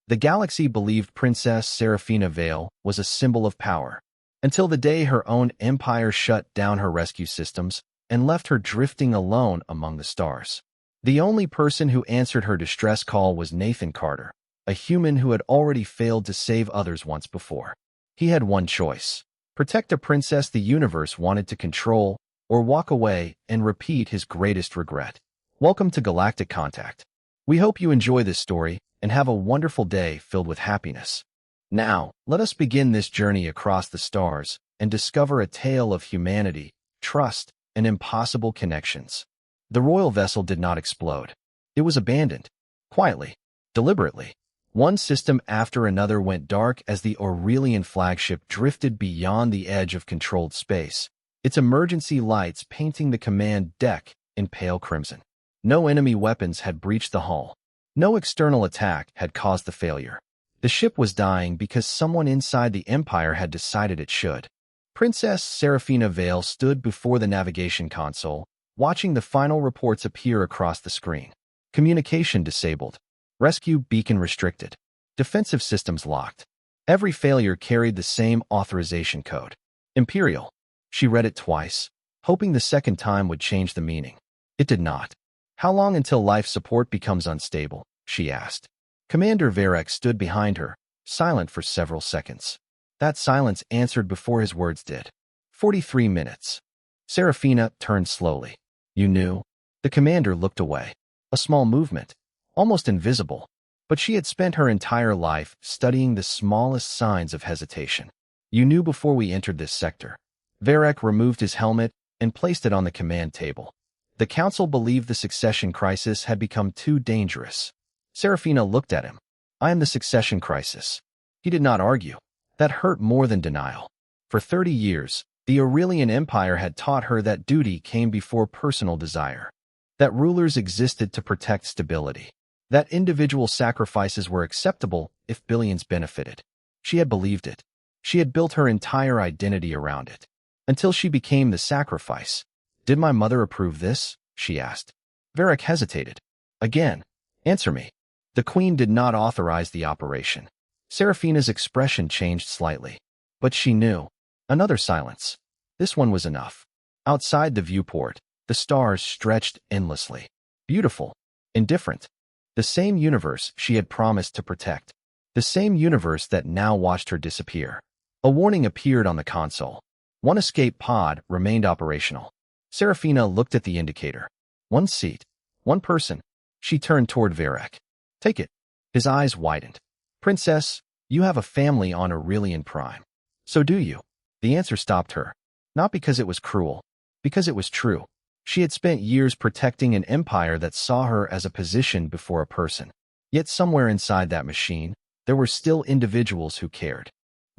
The galaxy believed Princess Seraphina Vale was a symbol of power, until the day her own empire shut down her rescue systems and left her drifting alone among the stars. The only person who answered her distress call was Nathan Carter, a human who had already failed to save others once before. He had one choice: protect a princess the universe wanted to control, or walk away and repeat his greatest regret. Welcome to Galactic Contact. We hope you enjoy this story and have a wonderful day filled with happiness. Now, let us begin this journey across the stars and discover a tale of humanity, trust, and impossible connections. The royal vessel did not explode. It was abandoned. Quietly. Deliberately. One system after another went dark as the Aurelian flagship drifted beyond the edge of controlled space, its emergency lights painting the command deck in pale crimson. No enemy weapons had breached the hull. No external attack had caused the failure. The ship was dying because someone inside the Empire had decided it should. Princess Seraphina Vale stood before the navigation console, watching the final reports appear across the screen. Communication disabled. Rescue beacon restricted. Defensive systems locked. Every failure carried the same authorization code. Imperial. She read it twice, hoping the second time would change the meaning. It did not. How long until life support becomes unstable? She asked. Commander Varek stood behind her, silent for several seconds. That silence answered before his words did. 43 minutes. Seraphina turned slowly. You knew? The commander looked away. A small movement, almost invisible, but she had spent her entire life studying the smallest signs of hesitation. You knew before we entered this sector. Varek removed his helmet and placed it on the command table. The council believed the succession crisis had become too dangerous. Seraphina looked at him. I am the succession crisis. He did not argue. That hurt more than denial. For 30 years, the Aurelian Empire had taught her that duty came before personal desire, that rulers existed to protect stability, that individual sacrifices were acceptable if billions benefited. She had believed it. She had built her entire identity around it. Until she became the sacrifice. Did my mother approve this? She asked. Varek hesitated. Again. Answer me. The queen did not authorize the operation. Seraphina's expression changed slightly. But she knew. Another silence. This one was enough. Outside the viewport, the stars stretched endlessly. Beautiful. Indifferent. The same universe she had promised to protect. The same universe that now watched her disappear. A warning appeared on the console. One escape pod remained operational. Seraphina looked at the indicator. One seat. One person. She turned toward Varek. Take it. His eyes widened. Princess, you have a family on Aurelian Prime. So do you. The answer stopped her. Not because it was cruel. Because it was true. She had spent years protecting an empire that saw her as a position before a person. Yet somewhere inside that machine, there were still individuals who cared.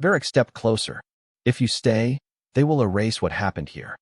Varek stepped closer. If you stay, they will erase what happened here.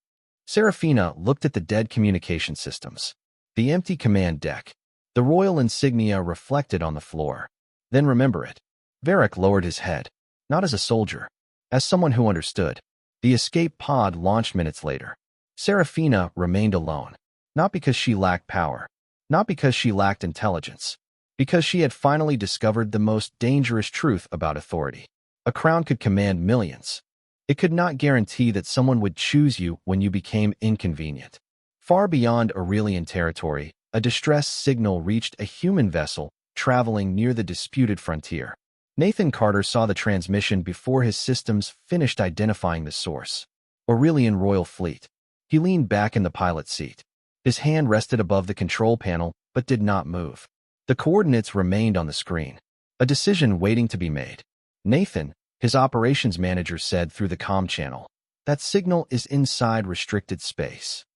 Seraphina looked at the dead communication systems. The empty command deck. The royal insignia reflected on the floor. Then remember it. Varek lowered his head. Not as a soldier. As someone who understood. The escape pod launched minutes later. Seraphina remained alone. Not because she lacked power. Not because she lacked intelligence. Because she had finally discovered the most dangerous truth about authority. A crown could command millions. It could not guarantee that someone would choose you when you became inconvenient. Far beyond Aurelian territory, a distress signal reached a human vessel traveling near the disputed frontier. Nathan Carter saw the transmission before his systems finished identifying the source. Aurelian Royal Fleet. He leaned back in the pilot's seat. His hand rested above the control panel, but did not move. The coordinates remained on the screen. A decision waiting to be made. Nathan, his operations manager, said through the comm channel, that signal is inside restricted space.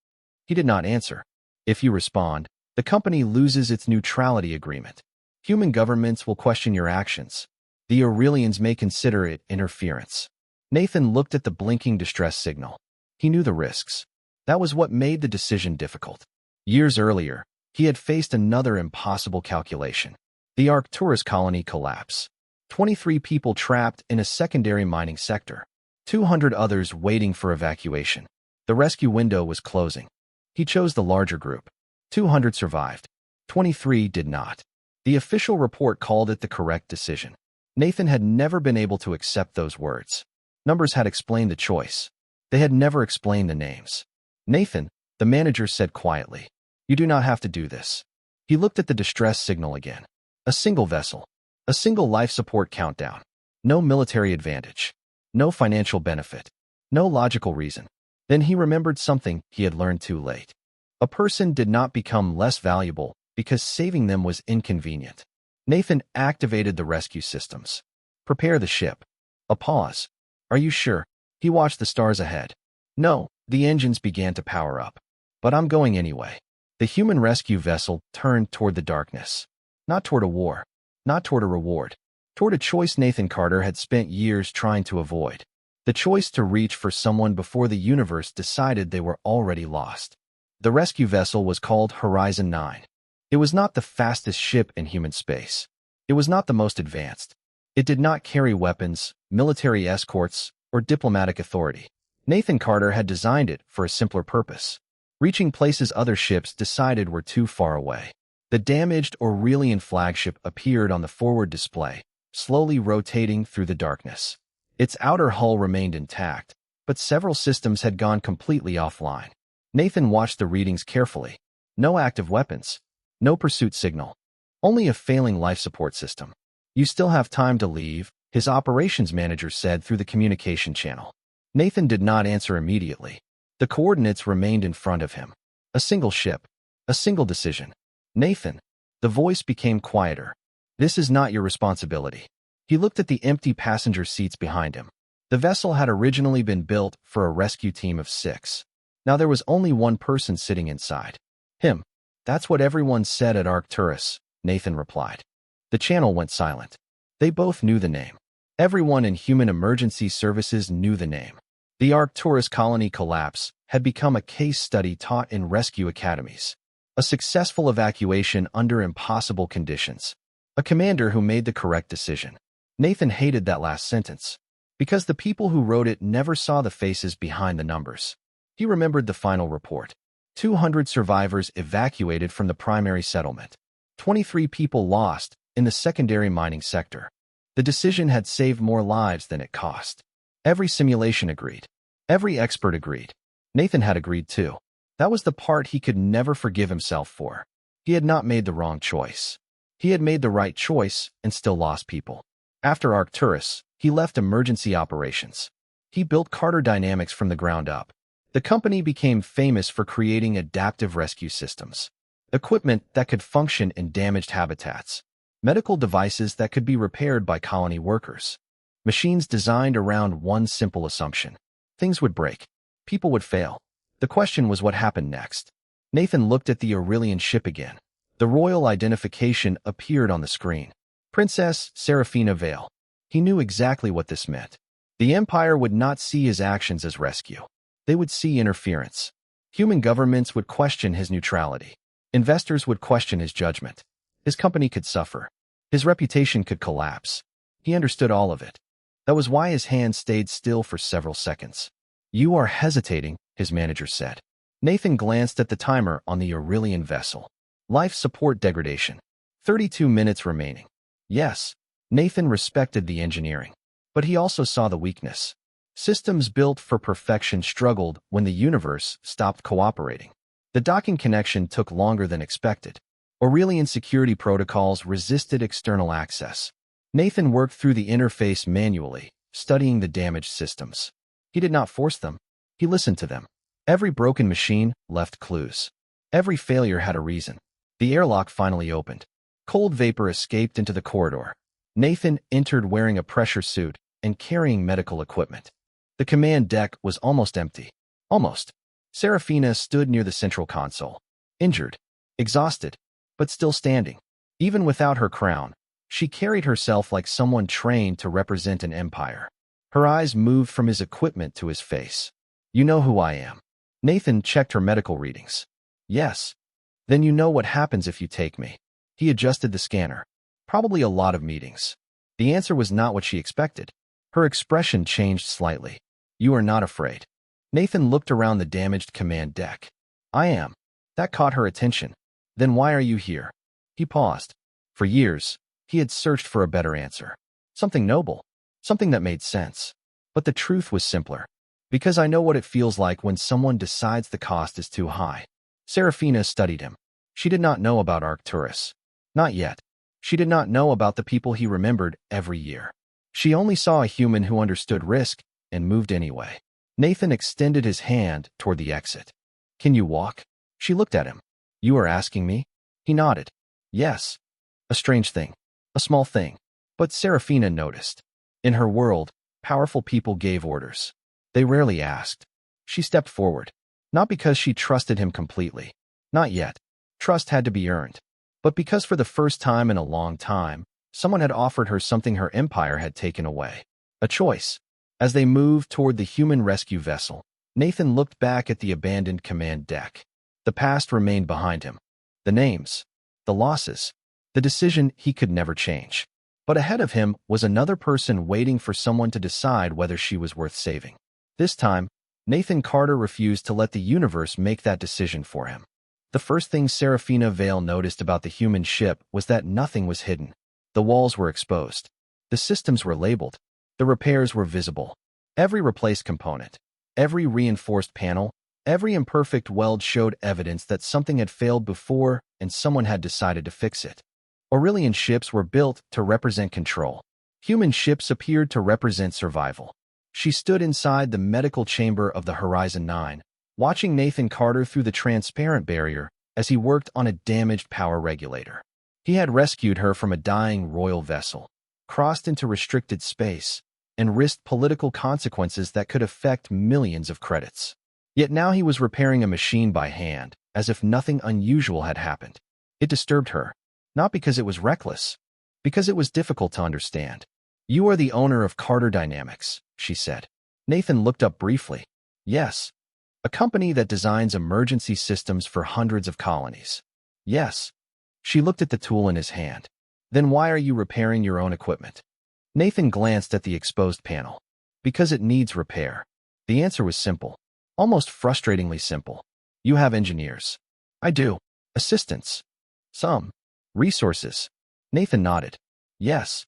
He did not answer. If you respond, the company loses its neutrality agreement. Human governments will question your actions. The Aurelians may consider it interference. Nathan looked at the blinking distress signal. He knew the risks. That was what made the decision difficult. Years earlier, he had faced another impossible calculation. The Arcturus colony collapse. 23 people trapped in a secondary mining sector. 200 others waiting for evacuation. The rescue window was closing. He chose the larger group. 200 survived. 23 did not. The official report called it the correct decision. Nathan had never been able to accept those words. Numbers had explained the choice. They had never explained the names. Nathan, the manager said quietly, "You do not have to do this." He looked at the distress signal again. A single vessel. A single life support countdown. No military advantage. No financial benefit. No logical reason. Then he remembered something he had learned too late. A person did not become less valuable because saving them was inconvenient. Nathan activated the rescue systems. Prepare the ship. A pause. Are you sure? He watched the stars ahead. No, the engines began to power up. But I'm going anyway. The human rescue vessel turned toward the darkness. Not toward a war. Not toward a reward. Toward a choice Nathan Carter had spent years trying to avoid. The choice to reach for someone before the universe decided they were already lost. The rescue vessel was called Horizon 9. It was not the fastest ship in human space. It was not the most advanced. It did not carry weapons, military escorts, or diplomatic authority. Nathan Carter had designed it for a simpler purpose. Reaching places other ships decided were too far away. The damaged Aurelian flagship appeared on the forward display, slowly rotating through the darkness. Its outer hull remained intact, but several systems had gone completely offline. Nathan watched the readings carefully. No active weapons. No pursuit signal. Only a failing life support system. "You still have time to leave," his operations manager said through the communication channel. Nathan did not answer immediately. The coordinates remained in front of him. A single ship. A single decision. "Nathan." The voice became quieter. "This is not your responsibility." He looked at the empty passenger seats behind him. The vessel had originally been built for a rescue team of 6. Now there was only one person sitting inside. Him. "That's what everyone said at Arcturus," Nathan replied. The channel went silent. They both knew the name. Everyone in human emergency services knew the name. The Arcturus colony collapse had become a case study taught in rescue academies. A successful evacuation under impossible conditions. A commander who made the correct decision. Nathan hated that last sentence. Because the people who wrote it never saw the faces behind the numbers. He remembered the final report. 200 survivors evacuated from the primary settlement. 23 people lost in the secondary mining sector. The decision had saved more lives than it cost. Every simulation agreed. Every expert agreed. Nathan had agreed too. That was the part he could never forgive himself for. He had not made the wrong choice. He had made the right choice and still lost people. After Arcturus, he left emergency operations. He built Carter Dynamics from the ground up. The company became famous for creating adaptive rescue systems. Equipment that could function in damaged habitats. Medical devices that could be repaired by colony workers. Machines designed around one simple assumption. Things would break. People would fail. The question was what happened next. Nathan looked at the Aurelian ship again. The royal identification appeared on the screen. Princess Seraphina Vale. He knew exactly what this meant. The Empire would not see his actions as rescue. They would see interference. Human governments would question his neutrality. Investors would question his judgment. His company could suffer. His reputation could collapse. He understood all of it. That was why his hand stayed still for several seconds. "You are hesitating," his manager said. Nathan glanced at the timer on the Aurelian vessel. Life support degradation. 32 minutes remaining. Yes, Nathan respected the engineering. But he also saw the weakness. Systems built for perfection struggled when the universe stopped cooperating. The docking connection took longer than expected. Aurelian security protocols resisted external access. Nathan worked through the interface manually, studying the damaged systems. He did not force them. He listened to them. Every broken machine left clues. Every failure had a reason. The airlock finally opened. Cold vapor escaped into the corridor. Nathan entered wearing a pressure suit and carrying medical equipment. The command deck was almost empty. Almost. Seraphina stood near the central console. Injured. Exhausted. But still standing. Even without her crown, she carried herself like someone trained to represent an empire. Her eyes moved from his equipment to his face. "You know who I am." Nathan checked her medical readings. "Yes." "Then you know what happens if you take me." He adjusted the scanner. "Probably a lot of meetings." The answer was not what she expected. Her expression changed slightly. "You are not afraid." Nathan looked around the damaged command deck. "I am." That caught her attention. "Then why are you here?" He paused. For years, he had searched for a better answer. Something noble. Something that made sense. But the truth was simpler. Because I know what it feels like when someone decides the cost is too high. Serafina studied him. She did not know about Arcturus. Not yet. She did not know about the people he remembered every year. She only saw a human who understood risk and moved anyway. Nathan extended his hand toward the exit. Can you walk? She looked at him. You are asking me? He nodded. Yes. A strange thing. A small thing. But Serafina noticed. In her world, powerful people gave orders. They rarely asked. She stepped forward. Not because she trusted him completely. Not yet. Trust had to be earned. But because for the first time in a long time, someone had offered her something her empire had taken away. A choice. As they moved toward the human rescue vessel, Nathan looked back at the abandoned command deck. The past remained behind him. The names. The losses. The decision he could never change. But ahead of him was another person waiting for someone to decide whether she was worth saving. This time, Nathan Carter refused to let the universe make that decision for him. The first thing Serafina Vale noticed about the human ship was that nothing was hidden. The walls were exposed. The systems were labeled. The repairs were visible. Every replaced component, every reinforced panel, every imperfect weld showed evidence that something had failed before and someone had decided to fix it. Aurelian ships were built to represent control. Human ships appeared to represent survival. She stood inside the medical chamber of the Horizon 9, watching Nathan Carter through the transparent barrier as he worked on a damaged power regulator. He had rescued her from a dying royal vessel, crossed into restricted space, and risked political consequences that could affect millions of credits. Yet now he was repairing a machine by hand, as if nothing unusual had happened. It disturbed her, not because it was reckless, because it was difficult to understand. You are the owner of Carter Dynamics, she said. Nathan looked up briefly. Yes. A company that designs emergency systems for hundreds of colonies. Yes. She looked at the tool in his hand. Then why are you repairing your own equipment? Nathan glanced at the exposed panel. Because it needs repair. The answer was simple. Almost frustratingly simple. You have engineers. I do. Assistants. Some. Resources. Nathan nodded. Yes.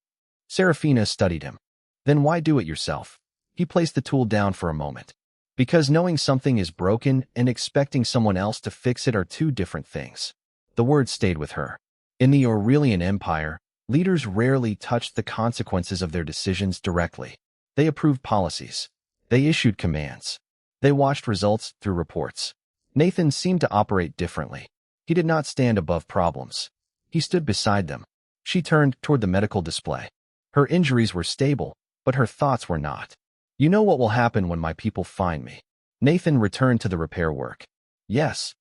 Serafina studied him. Then why do it yourself? He placed the tool down for a moment. Because knowing something is broken and expecting someone else to fix it are two different things. The word stayed with her. In the Aurelian Empire, leaders rarely touched the consequences of their decisions directly. They approved policies. They issued commands. They watched results through reports. Nathan seemed to operate differently. He did not stand above problems. He stood beside them. She turned toward the medical display. Her injuries were stable, but her thoughts were not. You know what will happen when my people find me. Nathan returned to the repair work. Yes.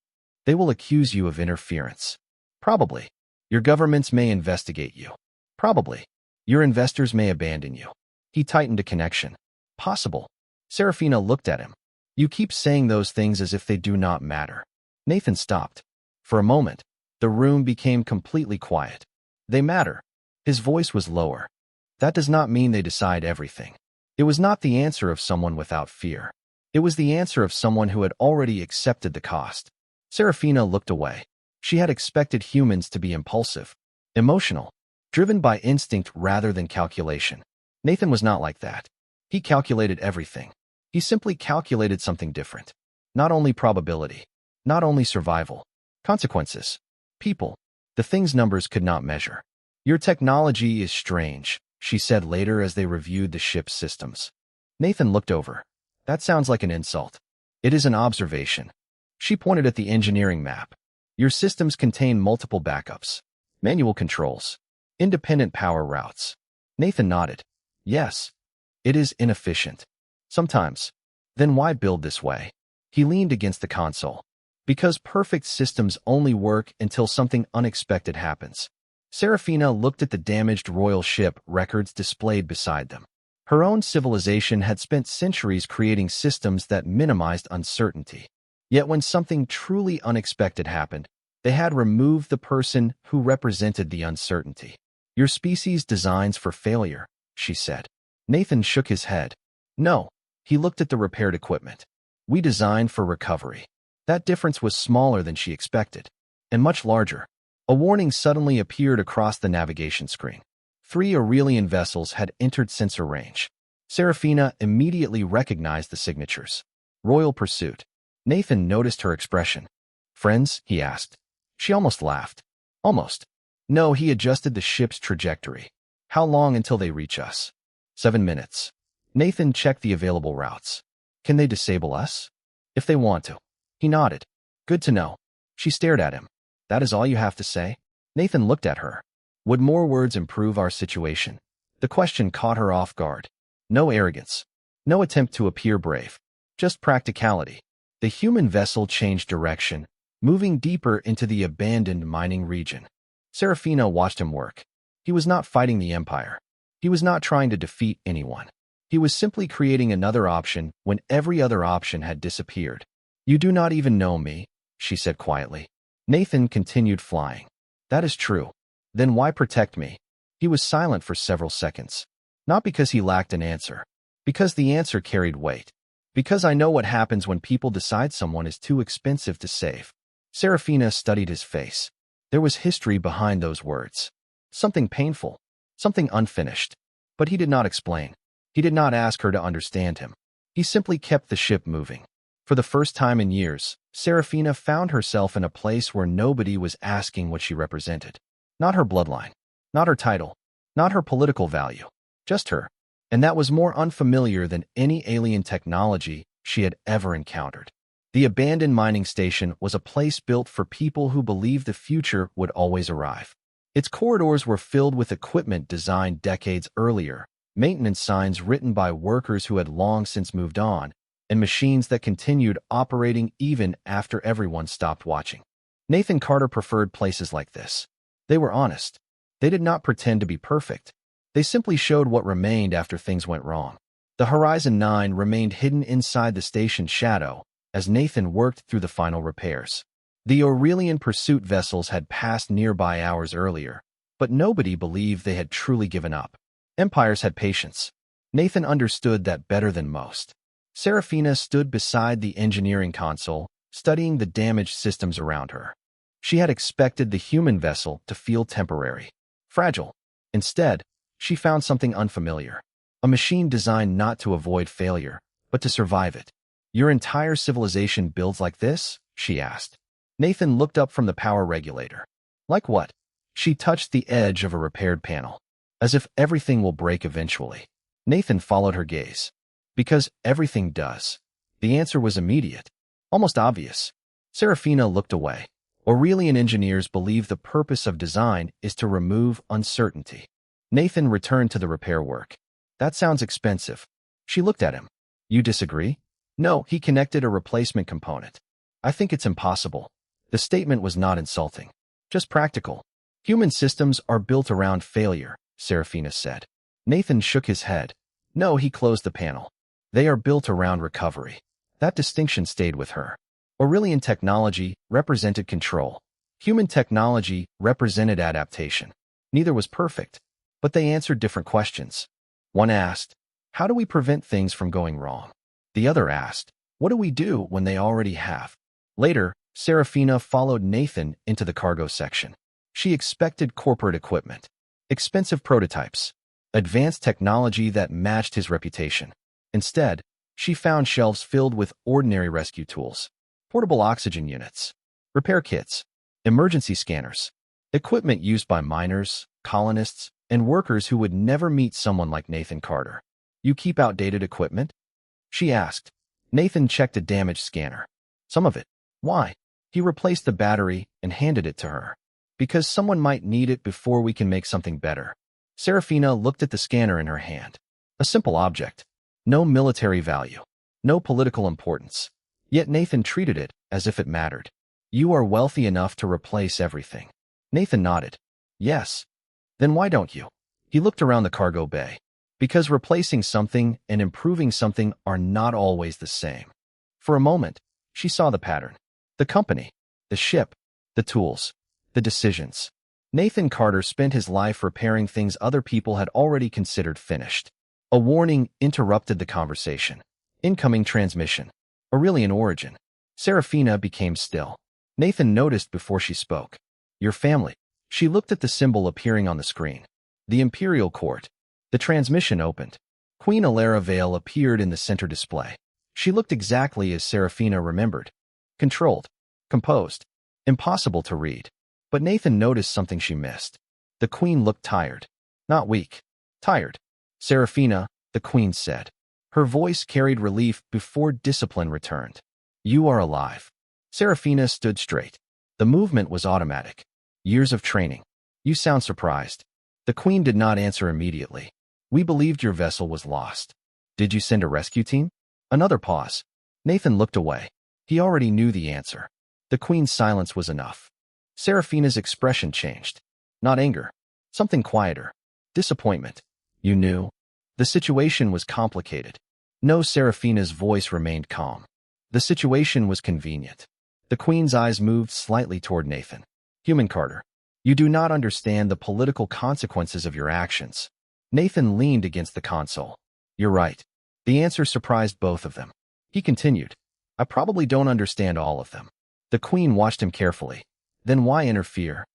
They will accuse you of interference. Probably. Your governments may investigate you. Probably. Your investors may abandon you. He tightened a connection. Possible. Serafina looked at him. You keep saying those things as if they do not matter. Nathan stopped. For a moment, the room became completely quiet. They matter. His voice was lower. That does not mean they decide everything. It was not the answer of someone without fear. It was the answer of someone who had already accepted the cost. Serafina looked away. She had expected humans to be impulsive, emotional, driven by instinct rather than calculation. Nathan was not like that. He calculated everything. He simply calculated something different. Not only probability, not only survival, consequences, people, the things numbers could not measure. Your technology is strange, she said later as they reviewed the ship's systems. Nathan looked over. That sounds like an insult. It is an observation. She pointed at the engineering map. Your systems contain multiple backups, manual controls, independent power routes. Nathan nodded. Yes. It is inefficient. Sometimes. Then why build this way? He leaned against the console. Because perfect systems only work until something unexpected happens. Serafina looked at the damaged royal ship records displayed beside them. Her own civilization had spent centuries creating systems that minimized uncertainty. Yet when something truly unexpected happened, they had removed the person who represented the uncertainty. Your species designs for failure, she said. Nathan shook his head. No. He looked at the repaired equipment. We designed for recovery. That difference was smaller than she expected. And much larger. A warning suddenly appeared across the navigation screen. 3 Aurelian vessels had entered sensor range. Serafina immediately recognized the signatures. Royal Pursuit. Nathan noticed her expression. Friends? He asked. She almost laughed. Almost. No, he adjusted the ship's trajectory. How long until they reach us? 7 minutes. Nathan checked the available routes. Can they disable us? If they want to. He nodded. Good to know. She stared at him. That is all you have to say? Nathan looked at her. Would more words improve our situation? The question caught her off guard. No arrogance. No attempt to appear brave. Just practicality. The human vessel changed direction, moving deeper into the abandoned mining region. Serafina watched him work. He was not fighting the Empire. He was not trying to defeat anyone. He was simply creating another option when every other option had disappeared. You do not even know me, she said quietly. Nathan continued flying. That is true. Then why protect me? He was silent for several seconds. Not because he lacked an answer. Because the answer carried weight. Because I know what happens when people decide someone is too expensive to save. Serafina studied his face. There was history behind those words. Something painful. Something unfinished. But he did not explain. He did not ask her to understand him. He simply kept the ship moving. For the first time in years, Serafina found herself in a place where nobody was asking what she represented. Not her bloodline. Not her title. Not her political value. Just her. And that was more unfamiliar than any alien technology she had ever encountered. The abandoned mining station was a place built for people who believed the future would always arrive. Its corridors were filled with equipment designed decades earlier, maintenance signs written by workers who had long since moved on, and machines that continued operating even after everyone stopped watching. Nathan Carter preferred places like this. They were honest. They did not pretend to be perfect. They simply showed what remained after things went wrong. The Horizon 9 remained hidden inside the station's shadow as Nathan worked through the final repairs. The Aurelian pursuit vessels had passed nearby hours earlier, but nobody believed they had truly given up. Empires had patience. Nathan understood that better than most. Serafina stood beside the engineering console, studying the damaged systems around her. She had expected the human vessel to feel temporary, fragile. Instead, she found something unfamiliar. A machine designed not to avoid failure, but to survive it. Your entire civilization builds like this? She asked. Nathan looked up from the power regulator. Like what? She touched the edge of a repaired panel. As if everything will break eventually. Nathan followed her gaze. Because everything does. The answer was immediate. Almost obvious. Serafina looked away. Aurelian engineers believe the purpose of design is to remove uncertainty. Nathan returned to the repair work. That sounds expensive. She looked at him. You disagree? No, he connected a replacement component. I think it's impossible. The statement was not insulting. Just practical. Human systems are built around failure, Serafina said. Nathan shook his head. No, he closed the panel. They are built around recovery. That distinction stayed with her. Aurelian technology represented control. Human technology represented adaptation. Neither was perfect, but they answered different questions. One asked, how do we prevent things from going wrong? The other asked, what do we do when they already have? Later, Serafina followed Nathan into the cargo section. She expected corporate equipment, expensive prototypes, advanced technology that matched his reputation. Instead, she found shelves filled with ordinary rescue tools, portable oxygen units, repair kits, emergency scanners, equipment used by miners, colonists, and workers who would never meet someone like Nathan Carter. You keep outdated equipment? She asked. Nathan checked a damaged scanner. Some of it. Why? He replaced the battery and handed it to her. Because someone might need it before we can make something better. Serafina looked at the scanner in her hand. A simple object. No military value. No political importance. Yet Nathan treated it as if it mattered. You are wealthy enough to replace everything. Nathan nodded. Yes. Then why don't you? He looked around the cargo bay. Because replacing something and improving something are not always the same. For a moment, she saw the pattern. The company, the ship, the tools, the decisions. Nathan Carter spent his life repairing things other people had already considered finished. A warning interrupted the conversation. Incoming transmission. Aurelian origin. Serafina became still. Nathan noticed before she spoke. Your family. She looked at the symbol appearing on the screen. The Imperial Court. The transmission opened. Queen Alara Vale appeared in the center display. She looked exactly as Seraphina remembered. Controlled. Composed. Impossible to read. But Nathan noticed something she missed. The queen looked tired. Not weak. Tired. Seraphina, the queen said. Her voice carried relief before discipline returned. You are alive. Seraphina stood straight. The movement was automatic. Years of training. You sound surprised. The queen did not answer immediately. We believed your vessel was lost. Did you send a rescue team? Another pause. Nathan looked away. He already knew the answer. The queen's silence was enough. Seraphina's expression changed. Not anger. Something quieter. Disappointment. You knew. The situation was complicated. No, Seraphina's voice remained calm. The situation was convenient. The queen's eyes moved slightly toward Nathan. Human Carter. You do not understand the political consequences of your actions. Nathan leaned against the console. You're right. The answer surprised both of them. He continued. I probably don't understand all of them. The queen watched him carefully. Then why interfere?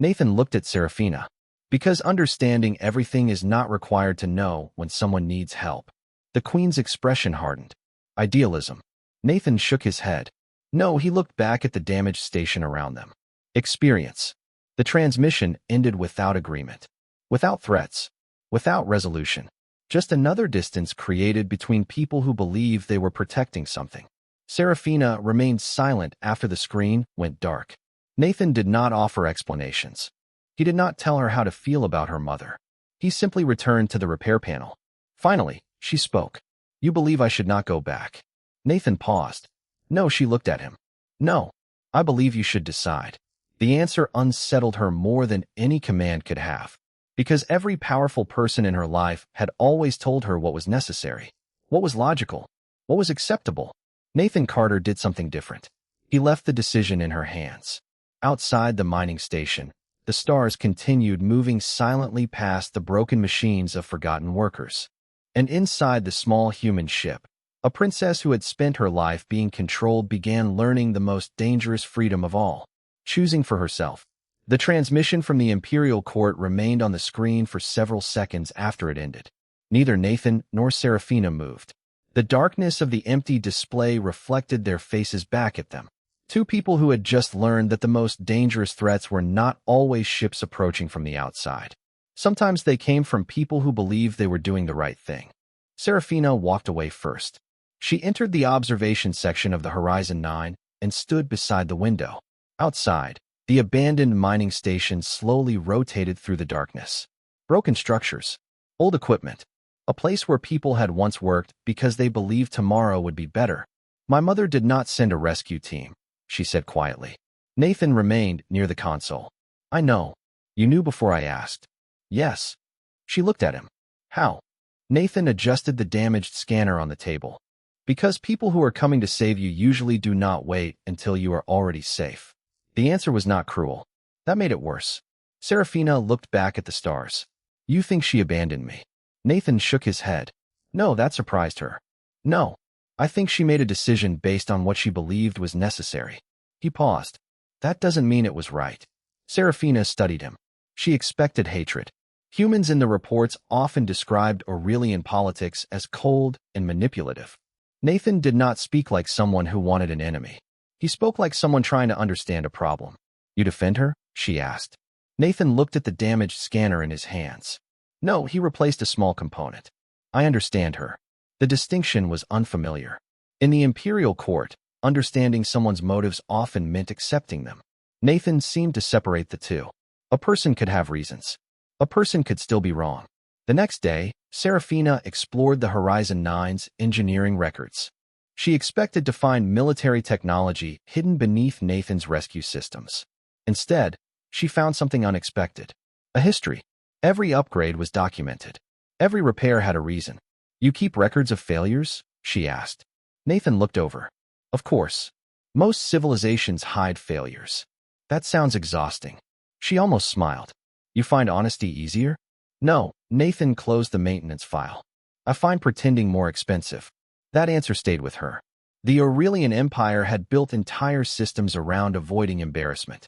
Nathan looked at Seraphina. Because understanding everything is not required to know when someone needs help. The queen's expression hardened. Idealism. Nathan shook his head. No, he looked back at the damaged station around them. Experience. The transmission ended without agreement. Without threats. Without resolution. Just another distance created between people who believed they were protecting something. Seraphina remained silent after the screen went dark. Nathan did not offer explanations. He did not tell her how to feel about her mother. He simply returned to the repair panel. Finally, she spoke. You believe I should not go back? Nathan paused. No, she looked at him. No, I believe you should decide. The answer unsettled her more than any command could have. Because every powerful person in her life had always told her what was necessary, what was logical, what was acceptable. Nathan Carter did something different. He left the decision in her hands. Outside the mining station, the stars continued moving silently past the broken machines of forgotten workers. And inside the small human ship, a princess who had spent her life being controlled began learning the most dangerous freedom of all, choosing for herself. The transmission from the Imperial Court remained on the screen for several seconds after it ended. Neither Nathan nor Seraphina moved. The darkness of the empty display reflected their faces back at them. Two people who had just learned that the most dangerous threats were not always ships approaching from the outside. Sometimes they came from people who believed they were doing the right thing. Seraphina walked away first. She entered the observation section of the Horizon 9 and stood beside the window. Outside, the abandoned mining station slowly rotated through the darkness. Broken structures, old equipment, a place where people had once worked because they believed tomorrow would be better. My mother did not send a rescue team, she said quietly. Nathan remained near the console. I know. You knew before I asked. Yes. She looked at him. How? Nathan adjusted the damaged scanner on the table. Because people who are coming to save you usually do not wait until you are already safe. The answer was not cruel. That made it worse. Seraphina looked back at the stars. You think she abandoned me? Nathan shook his head. No, that surprised her. No. I think she made a decision based on what she believed was necessary. He paused. That doesn't mean it was right. Seraphina studied him. She expected hatred. Humans in the reports often described Aurelian politics as cold and manipulative. Nathan did not speak like someone who wanted an enemy. He spoke like someone trying to understand a problem. You defend her? She asked. Nathan looked at the damaged scanner in his hands. No, he replaced a small component. I understand her. The distinction was unfamiliar. In the Imperial Court, understanding someone's motives often meant accepting them. Nathan seemed to separate the two. A person could have reasons. A person could still be wrong. The next day, Seraphina explored the Horizon 9's engineering records. She expected to find military technology hidden beneath Nathan's rescue systems. Instead, she found something unexpected. A history. Every upgrade was documented. Every repair had a reason. You keep records of failures? She asked. Nathan looked over. Of course. Most civilizations hide failures. That sounds exhausting. She almost smiled. You find honesty easier? No, Nathan closed the maintenance file. I find pretending more expensive. That answer stayed with her. The Aurelian Empire had built entire systems around avoiding embarrassment.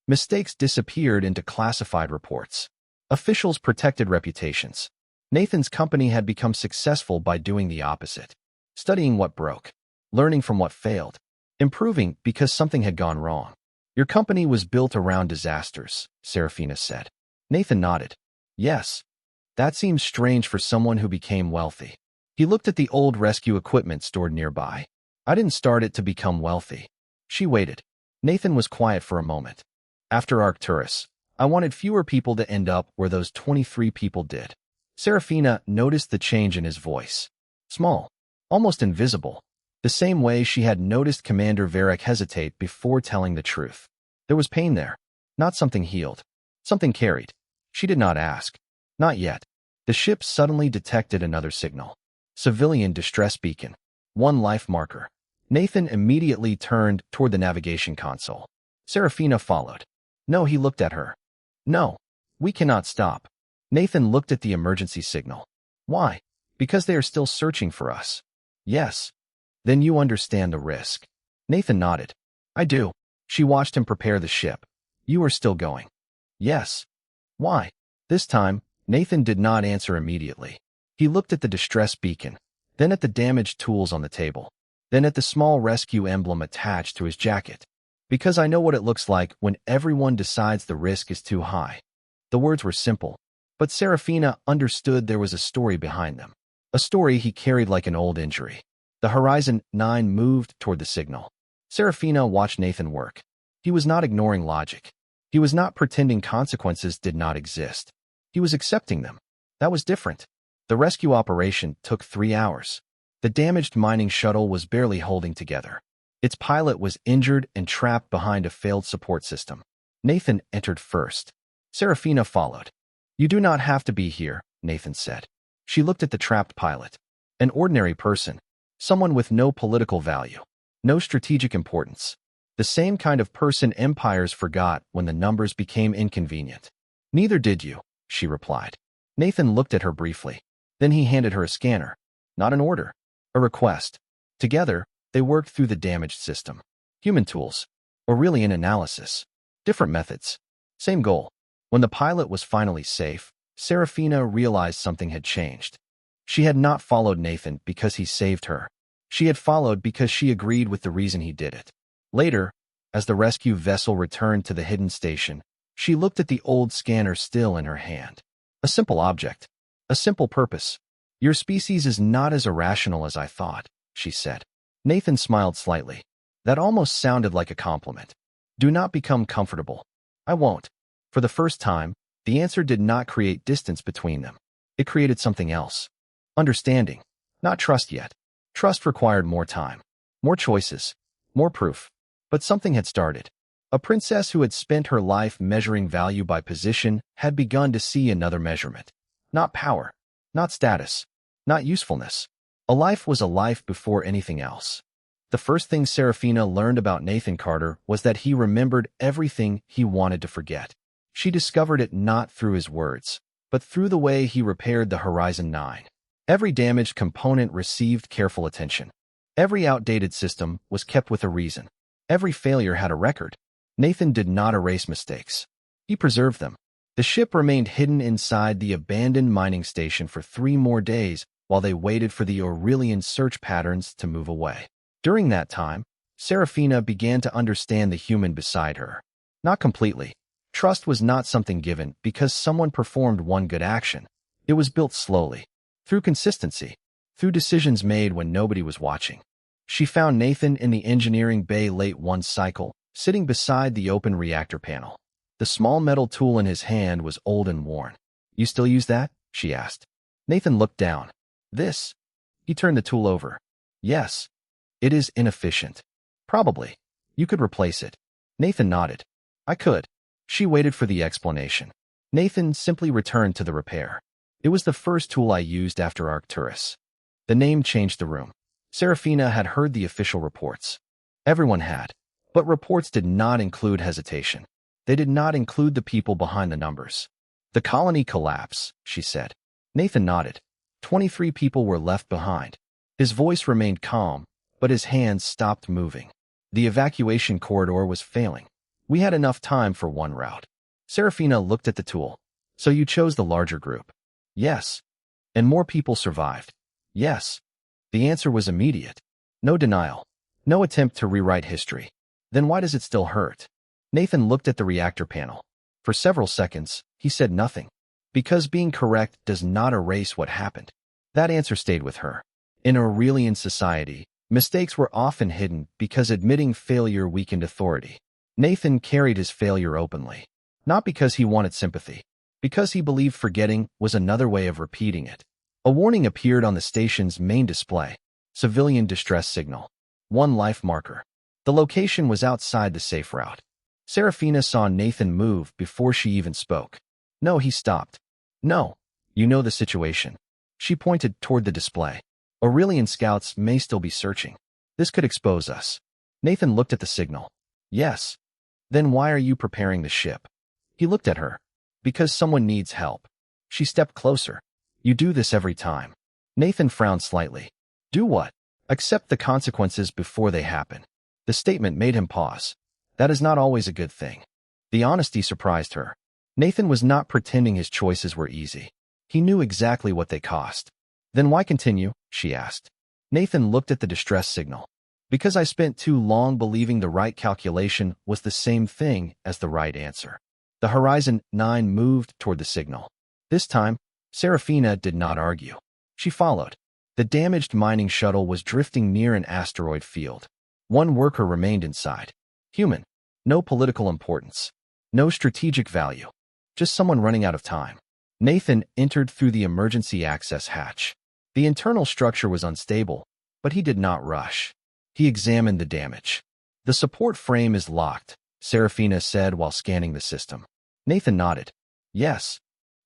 Mistakes disappeared into classified reports. Officials protected reputations. Nathan's company had become successful by doing the opposite. Studying what broke. Learning from what failed. Improving because something had gone wrong. Your company was built around disasters, Serafina said. Nathan nodded. Yes. That seems strange for someone who became wealthy. He looked at the old rescue equipment stored nearby. I didn't start it to become wealthy. She waited. Nathan was quiet for a moment. After Arcturus, I wanted fewer people to end up where those 23 people did. Serafina noticed the change in his voice. Small. Almost invisible. The same way she had noticed Commander Varric hesitate before telling the truth. There was pain there. Not something healed. Something carried. She did not ask. Not yet. The ship suddenly detected another signal. Civilian distress beacon. One life marker. Nathan immediately turned toward the navigation console. Serafina followed. No, he looked at her. No. We cannot stop. Nathan looked at the emergency signal. Why? Because they are still searching for us. Yes. Then you understand the risk. Nathan nodded. I do. She watched him prepare the ship. You are still going. Yes. Why? This time, Nathan did not answer immediately. He looked at the distress beacon, then at the damaged tools on the table, then at the small rescue emblem attached to his jacket. Because I know what it looks like when everyone decides the risk is too high. The words were simple, but Serafina understood there was a story behind them. A story he carried like an old injury. The Horizon 9 moved toward the signal. Serafina watched Nathan work. He was not ignoring logic. He was not pretending consequences did not exist. He was accepting them. That was different. The rescue operation took 3 hours. The damaged mining shuttle was barely holding together. Its pilot was injured and trapped behind a failed support system. Nathan entered first. Serafina followed. You do not have to be here, Nathan said. She looked at the trapped pilot. An ordinary person. Someone with no political value. No strategic importance. The same kind of person empires forgot when the numbers became inconvenient. Neither did you, she replied. Nathan looked at her briefly. Then he handed her a scanner. Not an order. A request. Together, they worked through the damaged system. Human tools. Or really an analysis. Different methods. Same goal. When the pilot was finally safe, Serafina realized something had changed. She had not followed Nathan because he saved her. She had followed because she agreed with the reason he did it. Later, as the rescue vessel returned to the hidden station, she looked at the old scanner still in her hand. A simple object. A simple purpose. Your species is not as irrational as I thought, she said. Nathan smiled slightly. That almost sounded like a compliment. Do not become comfortable. I won't. For the first time, the answer did not create distance between them. It created something else. Understanding. Not trust yet. Trust required more time. More choices. More proof. But something had started. A princess who had spent her life measuring value by position had begun to see another measurement. Not power. Not status. Not usefulness. A life was a life before anything else. The first thing Serafina learned about Nathan Carter was that he remembered everything he wanted to forget. She discovered it not through his words, but through the way he repaired the Horizon 9. Every damaged component received careful attention. Every outdated system was kept with a reason. Every failure had a record. Nathan did not erase mistakes. He preserved them. The ship remained hidden inside the abandoned mining station for 3 more days while they waited for the Aurelian search patterns to move away. During that time, Serafina began to understand the human beside her. Not completely. Trust was not something given because someone performed one good action. It was built slowly. Through consistency. Through decisions made when nobody was watching. She found Nathan in the engineering bay late one cycle, sitting beside the open reactor panel. The small metal tool in his hand was old and worn. You still use that? She asked. Nathan looked down. This? He turned the tool over. Yes. It is inefficient. Probably. You could replace it. Nathan nodded. I could. She waited for the explanation. Nathan simply returned to the repair. It was the first tool I used after Arcturus. The name changed the room. Serafina had heard the official reports. Everyone had. But reports did not include hesitation. They did not include the people behind the numbers. The colony collapsed, she said. Nathan nodded. 23 people were left behind. His voice remained calm, but his hands stopped moving. The evacuation corridor was failing. We had enough time for one route. Serafina looked at the tool. So you chose the larger group? Yes. And more people survived? Yes. The answer was immediate. No denial. No attempt to rewrite history. Then why does it still hurt? Nathan looked at the reactor panel. For several seconds, he said nothing. Because being correct does not erase what happened. That answer stayed with her. In Aurelian society, mistakes were often hidden because admitting failure weakened authority. Nathan carried his failure openly. Not because he wanted sympathy. Because he believed forgetting was another way of repeating it. A warning appeared on the station's main display. Civilian distress signal. 1 life marker. The location was outside the safe route. Serafina saw Nathan move before she even spoke. No, he stopped. No. You know the situation. She pointed toward the display. Aurelian scouts may still be searching. This could expose us. Nathan looked at the signal. Yes. Then why are you preparing the ship? He looked at her. Because someone needs help. She stepped closer. You do this every time. Nathan frowned slightly. Do what? Accept the consequences before they happen. The statement made him pause. That is not always a good thing. The honesty surprised her. Nathan was not pretending his choices were easy. He knew exactly what they cost. Then why continue? She asked. Nathan looked at the distress signal. Because I spent too long believing the right calculation was the same thing as the right answer. The Horizon 9 moved toward the signal. This time, Serafina did not argue. She followed. The damaged mining shuttle was drifting near an asteroid field. 1 worker remained inside. Human. No political importance. No strategic value. Just someone running out of time. Nathan entered through the emergency access hatch. The internal structure was unstable, but he did not rush. He examined the damage. The support frame is locked, Serafina said while scanning the system. Nathan nodded. Yes.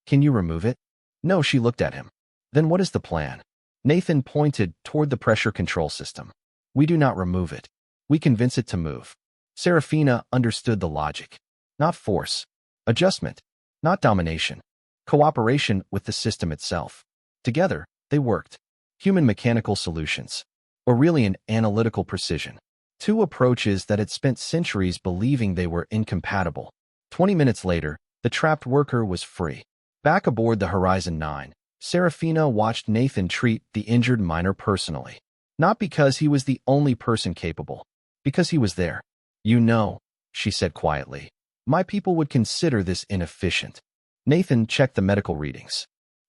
Can you remove it? No, she looked at him. Then what is the plan? Nathan pointed toward the pressure control system. We do not remove it. We convince it to move. Serafina understood the logic. Not force. Adjustment. Not domination. Cooperation with the system itself. Together, they worked. Human mechanical solutions. Aurelian analytical precision. 2 approaches that had spent centuries believing they were incompatible. 20 minutes later, the trapped worker was free. Back aboard the Horizon 9, Serafina watched Nathan treat the injured miner personally. Not because he was the only person capable. Because he was there. You know, she said quietly. My people would consider this inefficient. Nathan checked the medical readings.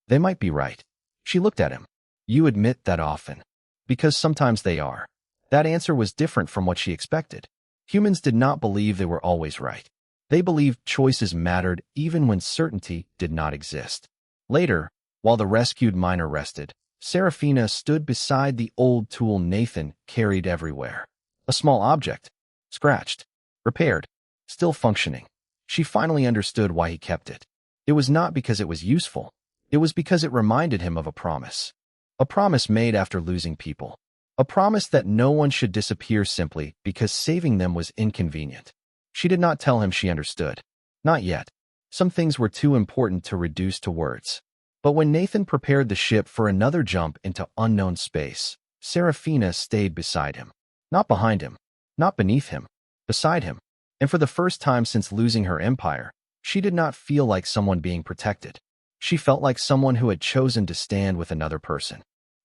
They might be right. She looked at him. You admit that often. Because sometimes they are. That answer was different from what she expected. Humans did not believe they were always right. They believed choices mattered even when certainty did not exist. Later, while the rescued miner rested, Serafina stood beside the old tool Nathan carried everywhere. A small object. Scratched. Repaired. Still functioning. She finally understood why he kept it. It was not because it was useful. It was because it reminded him of a promise. A promise made after losing people. A promise that no one should disappear simply because saving them was inconvenient. She did not tell him she understood. Not yet. Some things were too important to reduce to words. But when Nathan prepared the ship for another jump into unknown space, Serafina stayed beside him. Not behind him. Not beneath him. Beside him. And for the first time since losing her empire, she did not feel like someone being protected. She felt like someone who had chosen to stand with another person.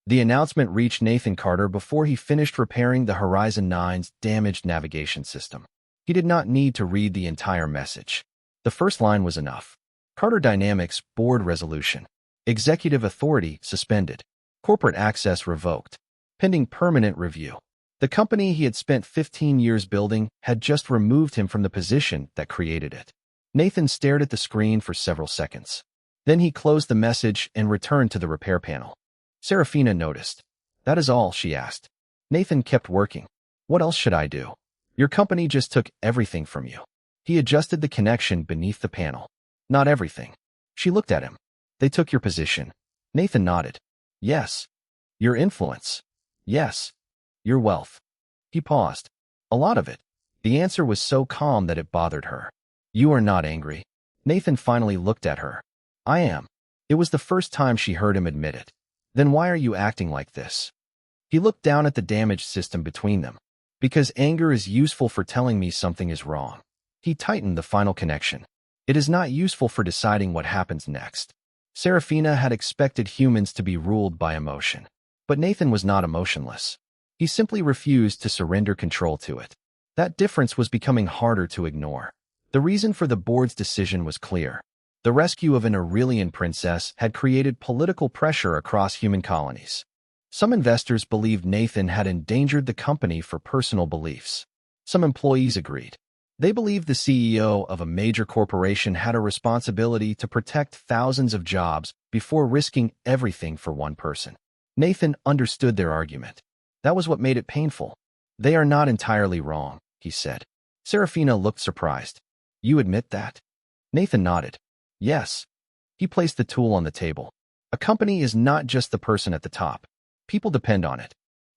The announcement reached Nathan Carter before he finished repairing the Horizon 9's damaged navigation system. He did not need to read the entire message. The first line was enough. Carter Dynamics Board Resolution. Executive Authority suspended. Corporate access revoked. Pending permanent review. The company he had spent 15 years building had just removed him from the position that created it. Nathan stared at the screen for several seconds. Then he closed the message and returned to the repair panel. Serafina noticed. That is all, she asked. Nathan kept working. What else should I do? Your company just took everything from you. He adjusted the connection beneath the panel. Not everything. She looked at him. They took your position. Nathan nodded. Yes. Your influence. Yes. Your wealth. He paused. A lot of it. The answer was so calm that it bothered her. You are not angry. Nathan finally looked at her. I am. It was the first time she heard him admit it. Then why are you acting like this? He looked down at the damaged system between them. Because anger is useful for telling me something is wrong. He tightened the final connection. It is not useful for deciding what happens next. Serafina had expected humans to be ruled by emotion. But Nathan was not emotionless. He simply refused to surrender control to it. That difference was becoming harder to ignore. The reason for the board's decision was clear. The rescue of an Aurelian princess had created political pressure across human colonies. Some investors believed Nathan had endangered the company for personal beliefs. Some employees agreed. They believed the CEO of a major corporation had a responsibility to protect thousands of jobs before risking everything for one person. Nathan understood their argument. That was what made it painful. They are not entirely wrong, he said. Serafina looked surprised. You admit that? Nathan nodded. Yes. He placed the tool on the table. A company is not just the person at the top. People depend on it.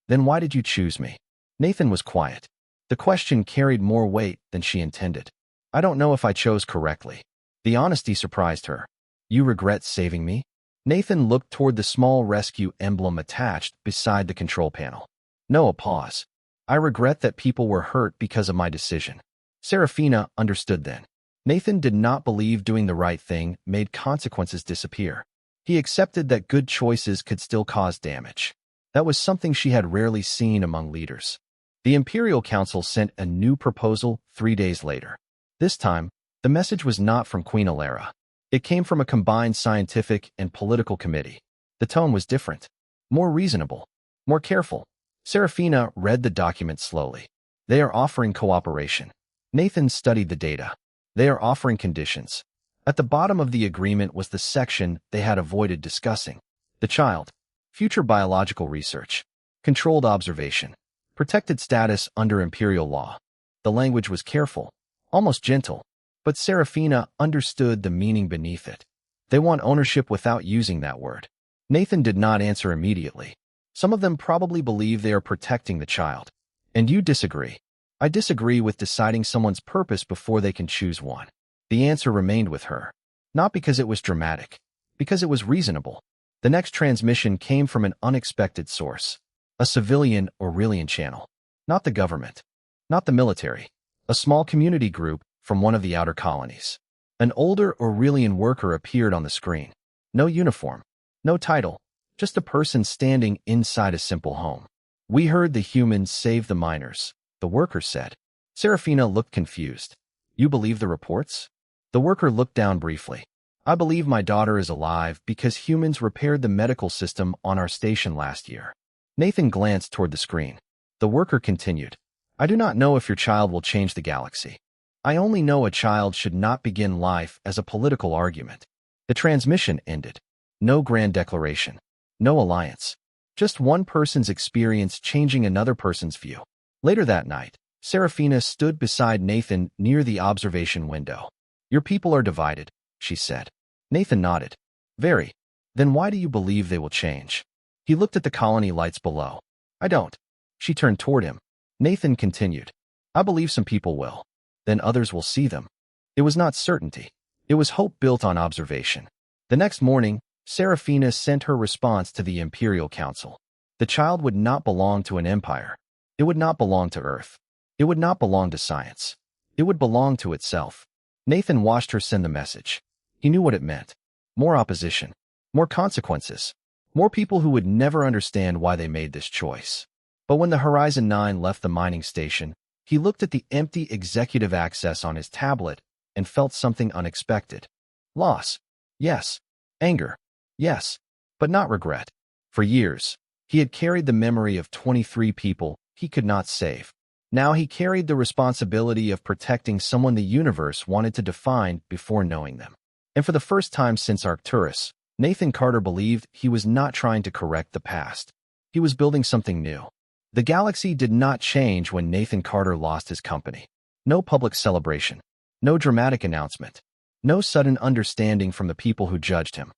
Then why did you choose me? Nathan was quiet. The question carried more weight than she intended. I don't know if I chose correctly. The honesty surprised her. You regret saving me? Nathan looked toward the small rescue emblem attached beside the control panel. No, a pause. I regret that people were hurt because of my decision. Serafina understood then. Nathan did not believe doing the right thing made consequences disappear. He accepted that good choices could still cause damage. That was something she had rarely seen among leaders. The Imperial Council sent a new proposal 3 days later. This time, the message was not from Queen Alara. It came from a combined scientific and political committee. The tone was different, more reasonable, more careful. Serafina read the document slowly. They are offering cooperation. Nathan studied the data. They are offering conditions. At the bottom of the agreement was the section they had avoided discussing. The child, future biological research, controlled observation, protected status under imperial law. The language was careful, almost gentle, but Serafina understood the meaning beneath it. They want ownership without using that word. Nathan did not answer immediately. Some of them probably believe they are protecting the child. And you disagree. I disagree with deciding someone's purpose before they can choose one. The answer remained with her. Not because it was dramatic, because it was reasonable. The next transmission came from an unexpected source. A civilian Aurelian channel. Not the government. Not the military. A small community group from one of the outer colonies. An older Aurelian worker appeared on the screen. No uniform. No title. Just a person standing inside a simple home. We heard the humans save the miners, the worker said. Serafina looked confused. You believe the reports? The worker looked down briefly. I believe my daughter is alive because humans repaired the medical system on our station last year. Nathan glanced toward the screen. The worker continued. I do not know if your child will change the galaxy. I only know a child should not begin life as a political argument. The transmission ended. No grand declaration. No alliance. Just one person's experience changing another person's view. Later that night, Serafina stood beside Nathan near the observation window. Your people are divided, she said. Nathan nodded. Very. Then why do you believe they will change? He looked at the colony lights below. I don't. She turned toward him. Nathan continued. I believe some people will. Then others will see them. It was not certainty. It was hope built on observation. The next morning, Serafina sent her response to the Imperial Council. The child would not belong to an empire. It would not belong to Earth. It would not belong to science. It would belong to itself. Nathan watched her send the message. He knew what it meant. More opposition. More consequences. More people who would never understand why they made this choice. But when the Horizon 9 left the mining station, he looked at the empty executive access on his tablet and felt something unexpected. Loss. Yes. Anger. Yes. But not regret. For years, he had carried the memory of 23 people he could not save. Now he carried the responsibility of protecting someone the universe wanted to define before knowing them. And for the first time since Arcturus, Nathan Carter believed he was not trying to correct the past. He was building something new. The galaxy did not change when Nathan Carter lost his company. No public celebration. No dramatic announcement. No sudden understanding from the people who judged him.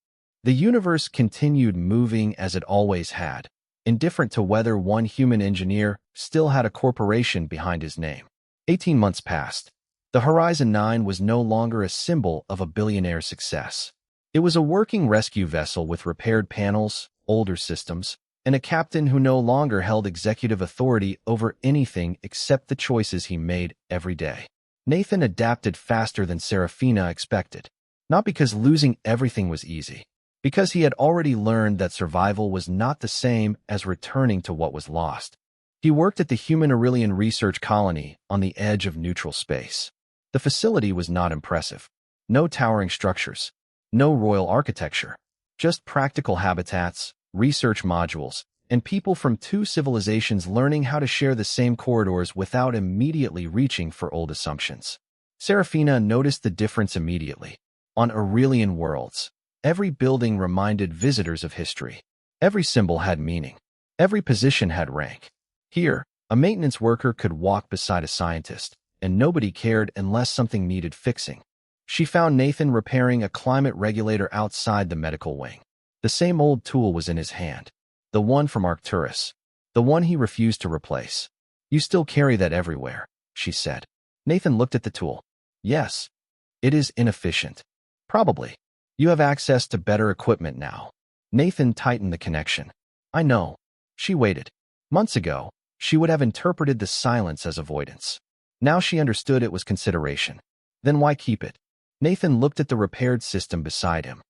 The universe continued moving as it always had, indifferent to whether one human engineer still had a corporation behind his name. 18 months passed. The Horizon 9 was no longer a symbol of a billionaire's success. It was a working rescue vessel with repaired panels, older systems, and a captain who no longer held executive authority over anything except the choices he made every day. Nathan adapted faster than Serafina expected, not because losing everything was easy, because he had already learned that survival was not the same as returning to what was lost. He worked at the Human Aurelian Research Colony on the edge of neutral space. The facility was not impressive. No towering structures, no royal architecture, just practical habitats, research modules, and people from two civilizations learning how to share the same corridors without immediately reaching for old assumptions. Serafina noticed the difference immediately. On Aurelian worlds, every building reminded visitors of history. Every symbol had meaning. Every position had rank. Here, a maintenance worker could walk beside a scientist, and nobody cared unless something needed fixing. She found Nathan repairing a climate regulator outside the medical wing. The same old tool was in his hand. The one from Arcturus. The one he refused to replace. "You still carry that everywhere," she said. Nathan looked at the tool. "Yes. It is inefficient." "Probably. You have access to better equipment now." Nathan tightened the connection. "I know." She waited. Months ago, she would have interpreted the silence as avoidance. Now she understood it was consideration. Then why keep it? Nathan looked at the repaired system beside him.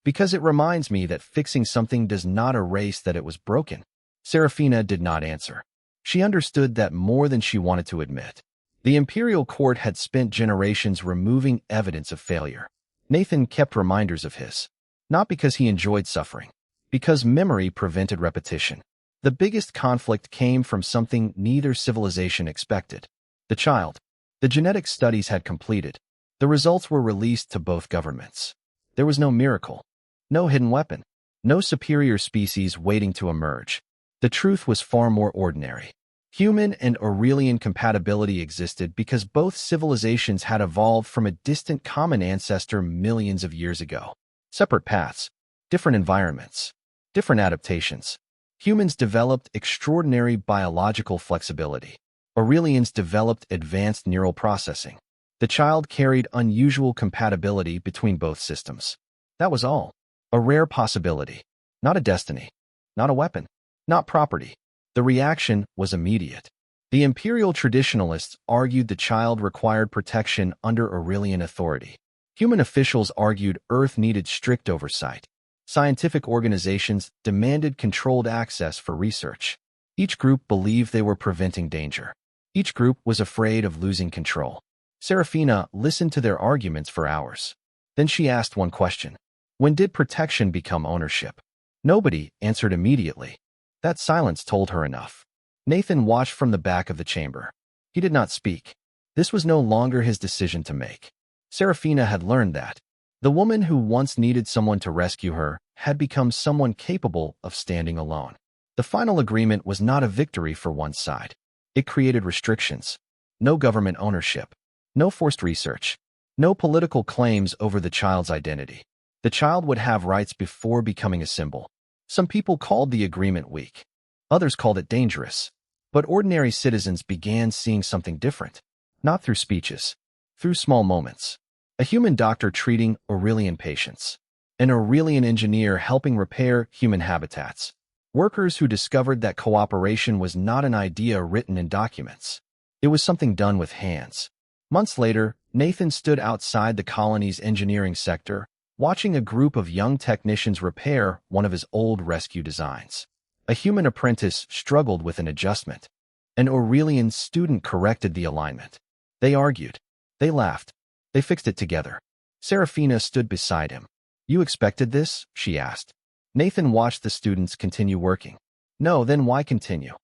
"Because it reminds me that fixing something does not erase that it was broken." Serafina did not answer. She understood that more than she wanted to admit. The imperial court had spent generations removing evidence of failure. Nathan kept reminders of his. Not because he enjoyed suffering. Because memory prevented repetition. The biggest conflict came from something neither civilization expected. The child. The genetic studies had completed. The results were released to both governments. There was no miracle. No hidden weapon. No superior species waiting to emerge. The truth was far more ordinary. Human and Aurelian compatibility existed because both civilizations had evolved from a distant common ancestor millions of years ago. Separate paths, different environments, different adaptations. Humans developed extraordinary biological flexibility. Aurelians developed advanced neural processing. The child carried unusual compatibility between both systems. That was all. A rare possibility. Not a destiny. Not a weapon. Not property. The reaction was immediate. The imperial traditionalists argued the child required protection under Aurelian authority. Human officials argued Earth needed strict oversight. Scientific organizations demanded controlled access for research. Each group believed they were preventing danger. Each group was afraid of losing control. Serafina listened to their arguments for hours. Then she asked one question. When did protection become ownership? Nobody answered immediately. That silence told her enough. Nathan watched from the back of the chamber. He did not speak. This was no longer his decision to make. Serafina had learned that. The woman who once needed someone to rescue her had become someone capable of standing alone. The final agreement was not a victory for one side. It created restrictions. No government ownership. No forced research. No political claims over the child's identity. The child would have rights before becoming a symbol. Some people called the agreement weak. Others called it dangerous. But ordinary citizens began seeing something different. Not through speeches. Through small moments. A human doctor treating Aurelian patients. An Aurelian engineer helping repair human habitats. Workers who discovered that cooperation was not an idea written in documents. It was something done with hands. Months later, Nathan stood outside the colony's engineering sector, watching a group of young technicians repair one of his old rescue designs. A human apprentice struggled with an adjustment. An Aurelian student corrected the alignment. They argued. They laughed. They fixed it together. Serafina stood beside him. "You expected this?" she asked. Nathan watched the students continue working. "No, then why continue?"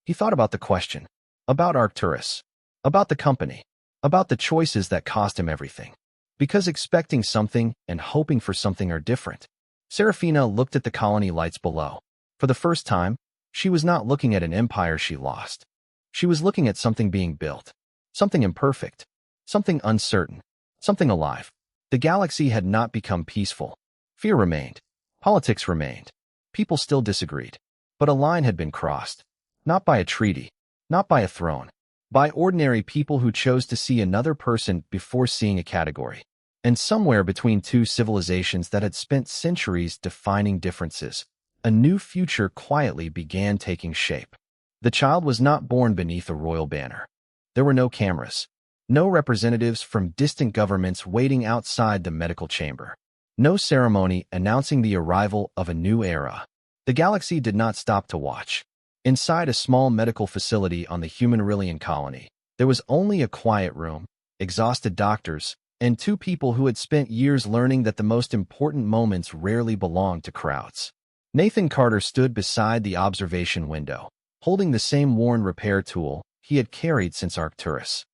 He thought about the question. About Arcturus. About the company. About the choices that cost him everything. Because expecting something and hoping for something are different. Serafina looked at the colony lights below. For the first time, she was not looking at an empire she lost. She was looking at something being built. Something imperfect. Something uncertain. Something alive. The galaxy had not become peaceful. Fear remained. Politics remained. People still disagreed. But a line had been crossed. Not by a treaty. Not by a throne. By ordinary people who chose to see another person before seeing a category. And somewhere between two civilizations that had spent centuries defining differences, a new future quietly began taking shape. The child was not born beneath a royal banner. There were no cameras. No representatives from distant governments waiting outside the medical chamber. No ceremony announcing the arrival of a new era. The galaxy did not stop to watch. Inside a small medical facility on the human Aurelian colony, there was only a quiet room, exhausted doctors, and two people who had spent years learning that the most important moments rarely belong to crowds. Nathan Carter stood beside the observation window, holding the same worn repair tool he had carried since Arcturus.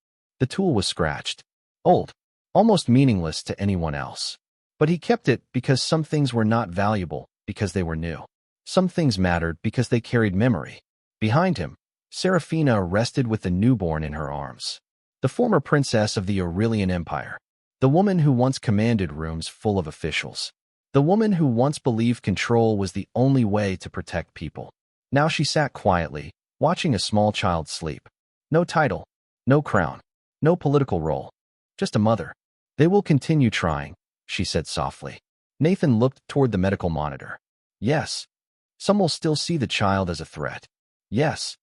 The tool was scratched, old, almost meaningless to anyone else. But he kept it because some things were not valuable because they were new. Some things mattered because they carried memory. Behind him, Seraphina rested with the newborn in her arms. The former princess of the Aurelian Empire. The woman who once commanded rooms full of officials. The woman who once believed control was the only way to protect people. Now she sat quietly, watching a small child sleep. No title, no crown, no political role. Just a mother. They will continue trying, she said softly. Nathan looked toward the medical monitor. Yes. Some will still see the child as a threat. Yes.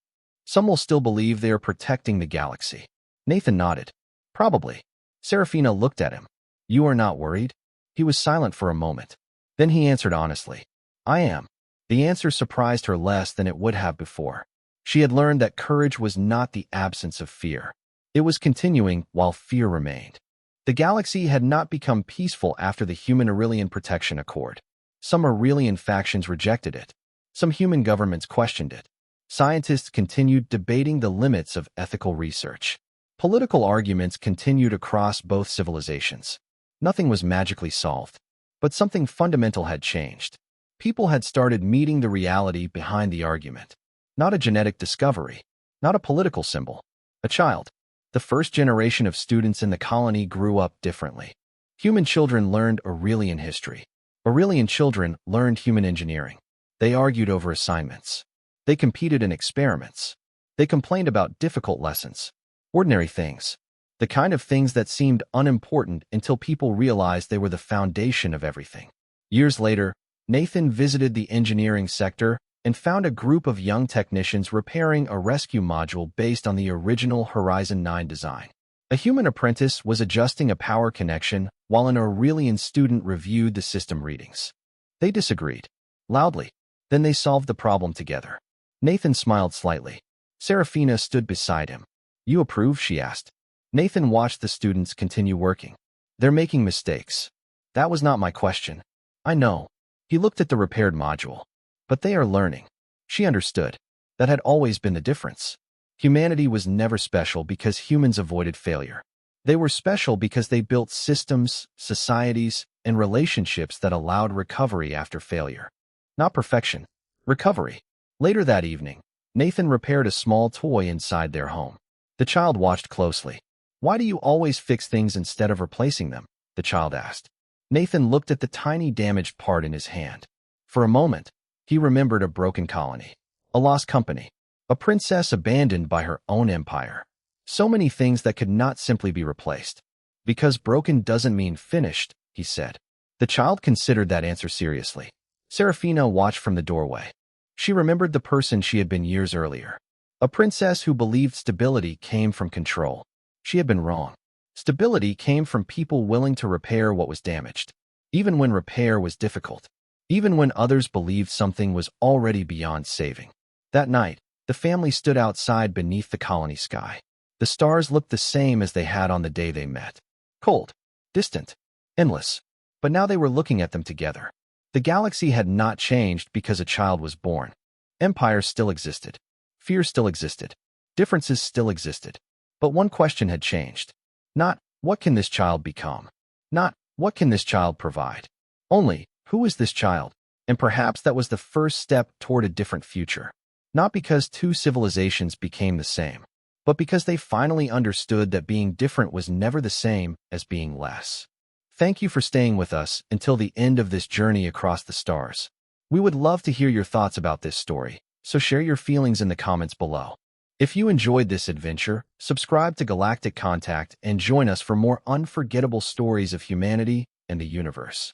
Some will still believe they are protecting the galaxy. Nathan nodded. Probably. Seraphina looked at him. You are not worried? He was silent for a moment. Then he answered honestly. I am. The answer surprised her less than it would have before. She had learned that courage was not the absence of fear. It was continuing while fear remained. The galaxy had not become peaceful after the Human Aurelian Protection Accord. Some Aurelian factions rejected it. Some human governments questioned it. Scientists continued debating the limits of ethical research. Political arguments continued across both civilizations. Nothing was magically solved, but something fundamental had changed. People had started meeting the reality behind the argument. Not a genetic discovery, not a political symbol. A child. The first generation of students in the colony grew up differently. Human children learned Aurelian history. Aurelian children learned human engineering. They argued over assignments. They competed in experiments. They complained about difficult lessons. Ordinary things. The kind of things that seemed unimportant until people realized they were the foundation of everything. Years later, Nathan visited the engineering sector and found a group of young technicians repairing a rescue module based on the original Horizon 9 design. A human apprentice was adjusting a power connection while an Aurelian student reviewed the system readings. They disagreed. Loudly. Then they solved the problem together. Nathan smiled slightly. Seraphina stood beside him. You approve? She asked. Nathan watched the students continue working. They're making mistakes. That was not my question. I know. He looked at the repaired module. But they are learning. She understood. That had always been the difference. Humanity was never special because humans avoided failure. They were special because they built systems, societies, and relationships that allowed recovery after failure. Not perfection. Recovery. Later that evening, Nathan repaired a small toy inside their home. The child watched closely. Why do you always fix things instead of replacing them? The child asked. Nathan looked at the tiny damaged part in his hand. For a moment, he remembered a broken colony, a lost company, a princess abandoned by her own empire. So many things that could not simply be replaced. Because broken doesn't mean finished, he said. The child considered that answer seriously. Seraphina watched from the doorway. She remembered the person she had been years earlier. A princess who believed stability came from control. She had been wrong. Stability came from people willing to repair what was damaged, even when repair was difficult, even when others believed something was already beyond saving. That night, the family stood outside beneath the colony sky. The stars looked the same as they had on the day they met. Cold, distant, endless. But now they were looking at them together. The galaxy had not changed because a child was born. Empires still existed. Fear still existed. Differences still existed. But one question had changed. Not, what can this child become? Not, what can this child provide? Only, who is this child? And perhaps that was the first step toward a different future. Not because two civilizations became the same, but because they finally understood that being different was never the same as being less. Thank you for staying with us until the end of this journey across the stars. We would love to hear your thoughts about this story, so share your feelings in the comments below. If you enjoyed this adventure, subscribe to Galactic Contact and join us for more unforgettable stories of humanity and the universe.